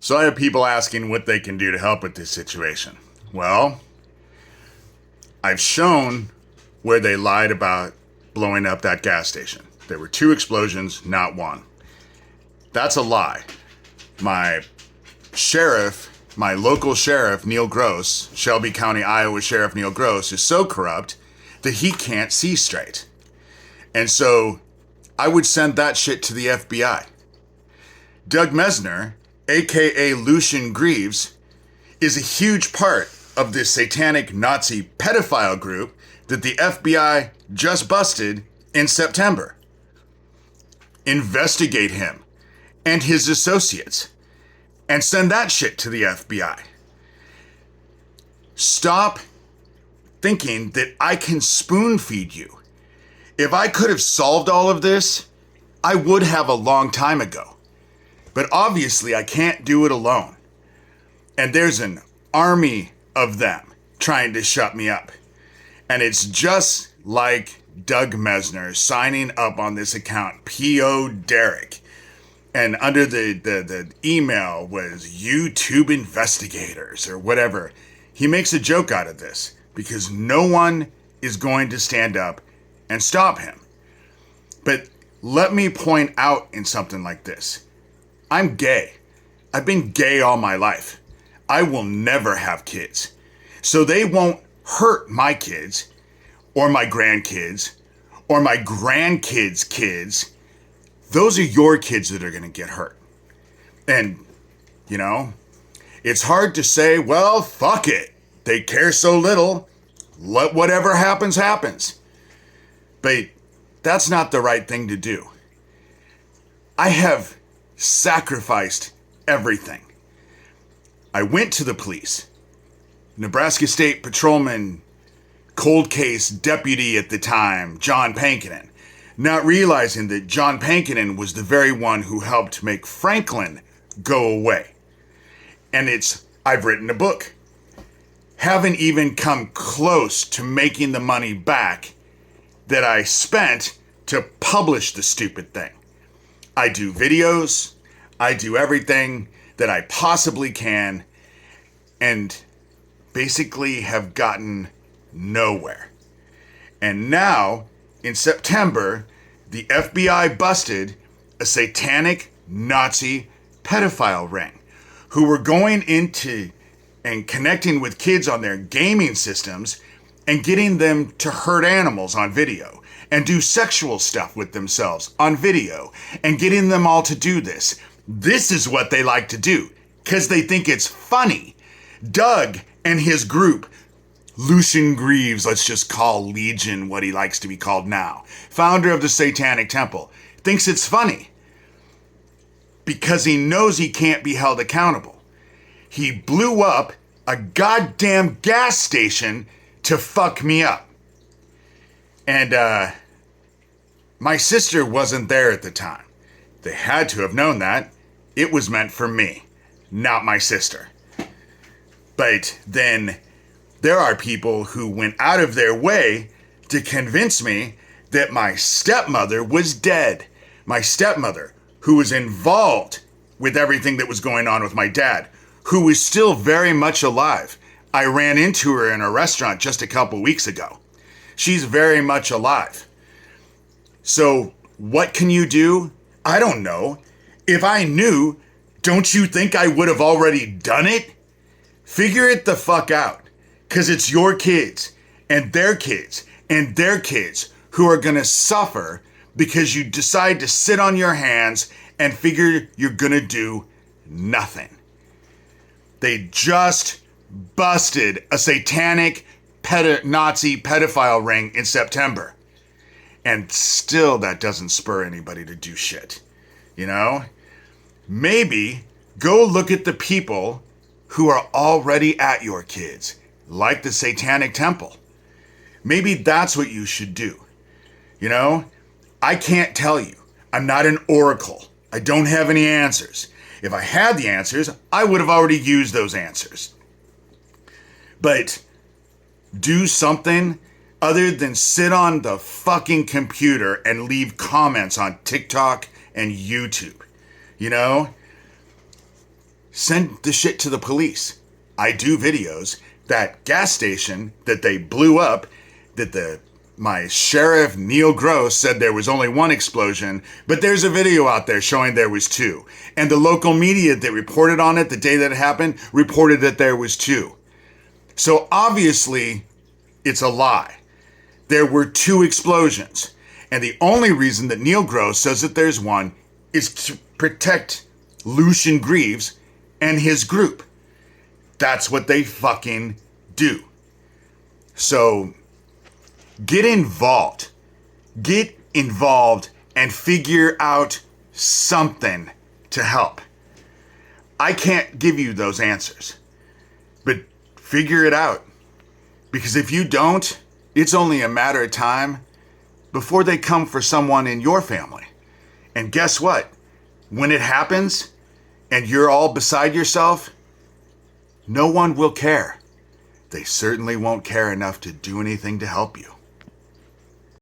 So I have people asking what they can do to help with this situation. Well, I've shown where they lied about blowing up that gas station. There were 2 explosions, not 1. That's a lie. My local sheriff, Neil Gross, Shelby County, Iowa Sheriff Neil Gross, is so corrupt that he can't see straight. And so I would send that shit to the FBI. Doug Mesner, aka Lucian Greaves, is a huge part of this satanic Nazi pedophile group that the FBI just busted in September. Investigate him and his associates and send that shit to the FBI. Stop thinking that I can spoon feed you. If I could have solved all of this, I would have a long time ago. But obviously I can't do it alone. And there's an army of them trying to shut me up. And it's just like Doug Mesner signing up on this account, P.O. Derek. And under the email was YouTube investigators or whatever. He makes a joke out of this because no one is going to stand up and stop him. But let me point out in something like this. I'm gay. I've been gay all my life. I will never have kids. So they won't hurt my kids or my grandkids or my grandkids' kids. Those are your kids that are going to get hurt. And, you know, it's hard to say, well, fuck it. They care so little. Let whatever happens, happens. But that's not the right thing to do. I have sacrificed everything. I went to the police. Nebraska State Patrolman, cold case deputy at the time, John Pankinen, not realizing that John Pankinen was the very one who helped make Franklin go away. And I've written a book. Haven't even come close to making the money back that I spent to publish the stupid thing. I do videos, I do everything that I possibly can, and basically have gotten nowhere. And now, in September, the FBI busted a satanic Nazi pedophile ring who were going into and connecting with kids on their gaming systems and getting them to hurt animals on video and do sexual stuff with themselves on video and getting them all to do this. This is what they like to do because they think it's funny. Doug and his group, Lucian Greaves, let's just call Legion what he likes to be called now, founder of the Satanic Temple, thinks it's funny because he knows he can't be held accountable. He blew up a goddamn gas station to fuck me up. And my sister wasn't there at the time. They had to have known that. It was meant for me, not my sister. But then there are people who went out of their way to convince me that my stepmother was dead. My stepmother, who was involved with everything that was going on with my dad, who is still very much alive. I ran into her in a restaurant just a couple weeks ago. She's very much alive. So what can you do? I don't know. If I knew, don't you think I would have already done it? Figure it the fuck out. Because it's your kids and their kids and their kids who are going to suffer because you decide to sit on your hands and figure you're going to do nothing. They just busted a satanic Nazi pedophile ring in September. And still that doesn't spur anybody to do shit. You know? Maybe go look at the people who are already at your kids, like the Satanic Temple. Maybe that's what you should do. You know? I can't tell you. I'm not an oracle. I don't have any answers. If I had the answers, I would have already used those answers. But do something other than sit on the fucking computer and leave comments on TikTok and YouTube. You know? send the shit to the police. I do videos. That gas station that they blew up, that my sheriff Neil Gross said there was only one explosion, but there's a video out there showing there was two. And the local media that reported on it the day that it happened reported that there was two. So obviously it's a lie. There were two explosions. And the only reason that Neil Gross says that there's one is to protect Lucian Greaves and his group. That's what they fucking do. So get involved. Get involved and figure out something to help. I can't give you those answers, but figure it out. Because if you don't, it's only a matter of time before they come for someone in your family. And guess what? When it happens and you're all beside yourself, no one will care. They certainly won't care enough to do anything to help you.